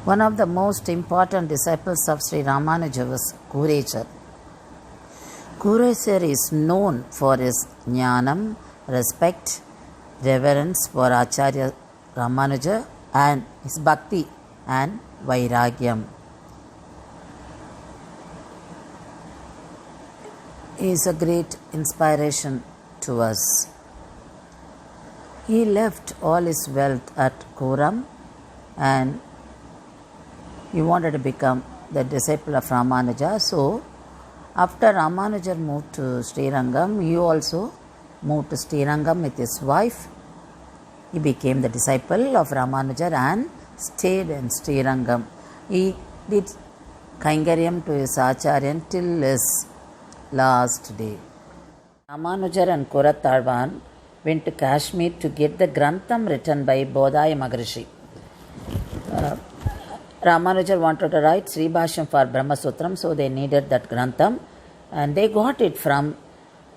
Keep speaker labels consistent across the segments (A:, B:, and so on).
A: One of the most important disciples of Sri Ramanuja was Kurechar. Kurechar is known for his jnanam, respect, reverence for Acharya Ramanuja, and his bhakti and vairagyam. He is a great inspiration to us. He left all his wealth at Koram and he wanted to become the disciple of Ramanuja. So, after Ramanuja moved to Srirangam, he also moved to Srirangam with his wife. He became the disciple of Ramanuja and stayed in Srirangam. He did Kaingaryam to his Acharya till his last day. Ramanuja and Korattalvan went to Kashmir to get the Grantham written by Bodhaya Maharishi. Ramanuja wanted to write Sri Bhashyam for Brahma Sutram, so they needed that Grantham and they got it from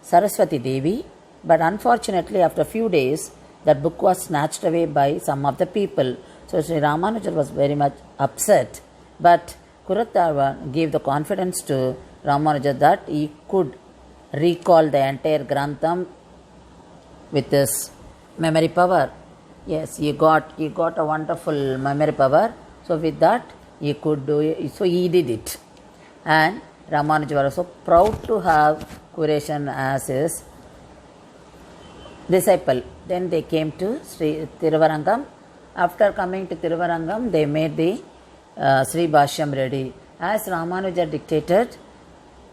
A: Saraswati Devi. But unfortunately, after a few days, that book was snatched away by some of the people. So Sri Ramanuja was very much upset. But Korattalvan gave the confidence to Ramanuja that he could recall the entire Grantham with his memory power. Yes, he got a wonderful memory power. So with that, he could do it. So he did it. And Ramanuja was so proud to have Kurechar as his disciple. Then they came to Sri Tiruvarangam. After coming to Tiruvarangam, they made the Sri Bhashyam ready. As Ramanuja dictated,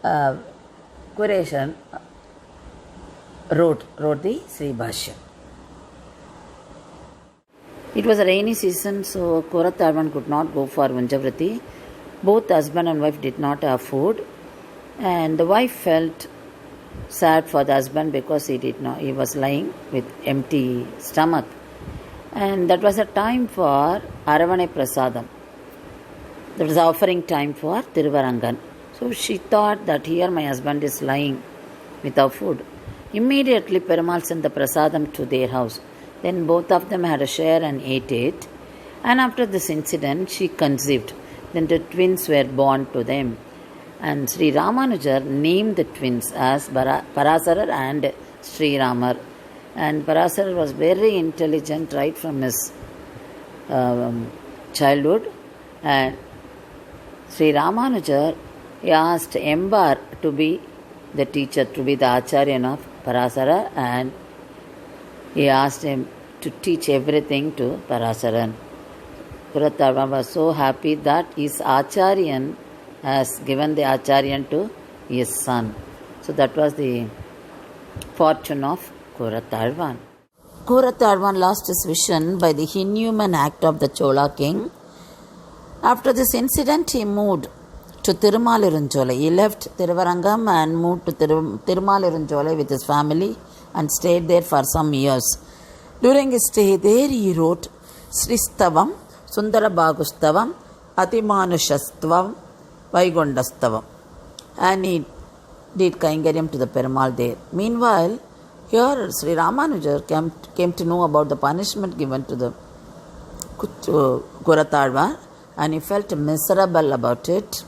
A: Kurechar wrote the Sri Bhashyam. It was a rainy season, so Korattalvan could not go for Vanjavrati. Both husband and wife did not have food, and the wife felt sad for the husband because he was lying with empty stomach. And that was a time for Aravane Prasadam. That was offering time for Tiruvarangan. So she thought that here my husband is lying without food. Immediately Perumal sent the Prasadam to their house. Then both of them had a share and ate it. And after this incident, she conceived. Then the twins were born to them. And Sri Ramanuja named the twins as Parasarar and Sri Ramar. And Parasarar was very intelligent right from his childhood. And Sri Ramanuja asked Embar to be the teacher, to be the Acharya of Parasara, and he asked him to teach everything to Parasaran. Korattalvan was so happy that his Acharyan has given the Acharyan to his son. So that was the fortune of Korattalvan. Korattalvan lost his vision by the inhuman act of the Chola king. After this incident, he moved to Tirumalirunjolai. He left Tiruvarangam and moved to Tirumalirunjolai with his family and stayed there for some years. During his stay there, he wrote Sristavam, Sundarabhagustavam, Atimanushastavam, Vaikundastavam, and he did Kaingaryam to the Perumal there. Meanwhile, here Sri Ramanuja came to know about the punishment given to the Korattalvan, and he felt miserable about it.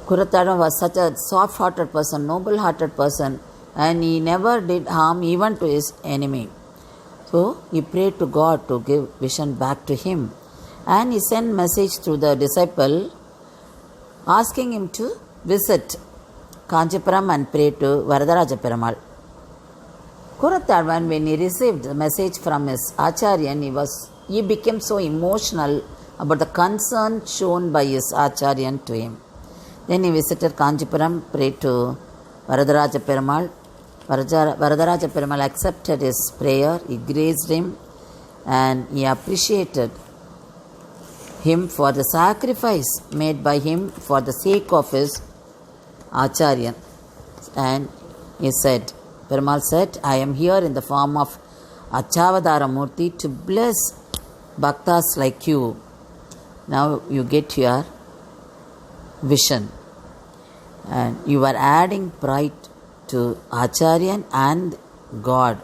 A: Korattalvan was such a soft-hearted person, noble-hearted person, and he never did harm even to his enemy. So he prayed to God to give vision back to him, and he sent message to the disciple asking him to visit Kanchipuram and pray to Varadaraja Perumal. Korattalvan, when he received the message from his Acharyan, he became so emotional about the concern shown by his Acharyan to him. Then he visited Kanchipuram, prayed to Varadaraja Perumal. Varadaraja Perumal accepted his prayer, he graced him, and he appreciated him for the sacrifice made by him for the sake of his Acharyan. And he said, Perumal said, I am here in the form of Achavadara Murti to bless bhaktas like you. Now you get your vision. And you are adding pride to Acharyan and God.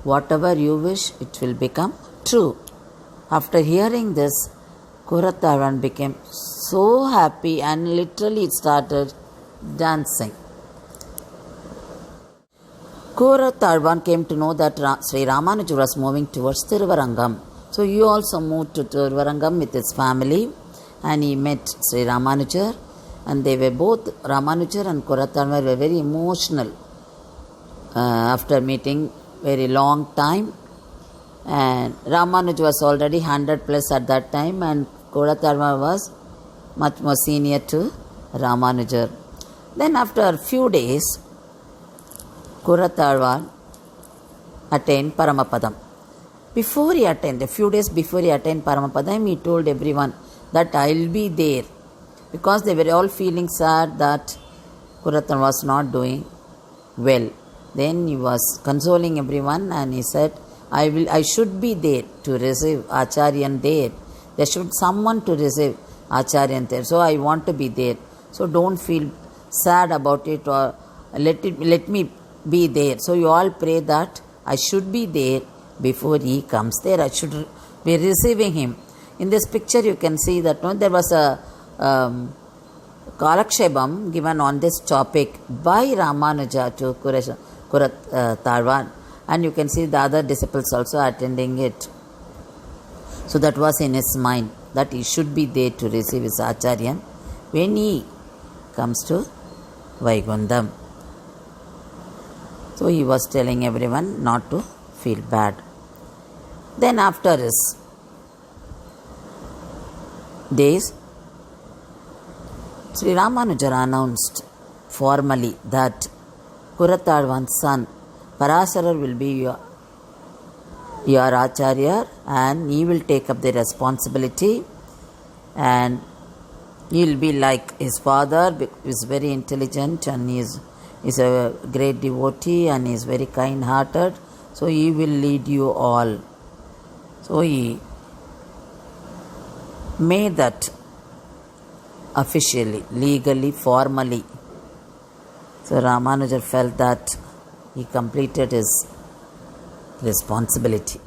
A: Whatever you wish, it will become true. After hearing this, Kurathalvan became so happy and literally started dancing. Kurathalvan came to know that Sri Ramanuja was moving towards Thiruvarangam. So he also moved to Thiruvarangam with his family, and he met Sri Ramanuja, and they were both, Ramanuja and Kurathalvan were very emotional after meeting very long time. And Ramanuja was already 100 plus at that time, and Kurathalvan was much more senior to Ramanuja. Then after a few days, Kurathalvan attained Paramapadam. A few days before he attained Paramapadam, he told everyone that I will be there, because they were all feeling sad that Kurathalvan was not doing well. Then he was consoling everyone, and he said, I should be there to receive Acharyan there. There should someone to receive Acharyan there. So I want to be there. So don't feel sad about it, or let me be there. So you all pray that I should be there before he comes there. I should be receiving him. In this picture you can see that there was a Kalakshepam given on this topic by Ramanuja to Kurathalvan, and you can see the other disciples also attending it. So that was in his mind, that he should be there to receive his Acharyan when he comes to Vaikundam. So he was telling everyone not to feel bad. Then after his days, Sri Ramanuja announced formally that Kurathalvan's son Parasara will be your Acharya, and he will take up the responsibility, and he will be like his father. He is very intelligent, and he is a great devotee, and he is very kind hearted. So he will lead you all. So he made that officially, legally, formally. So Ramanuja felt that he completed his responsibility.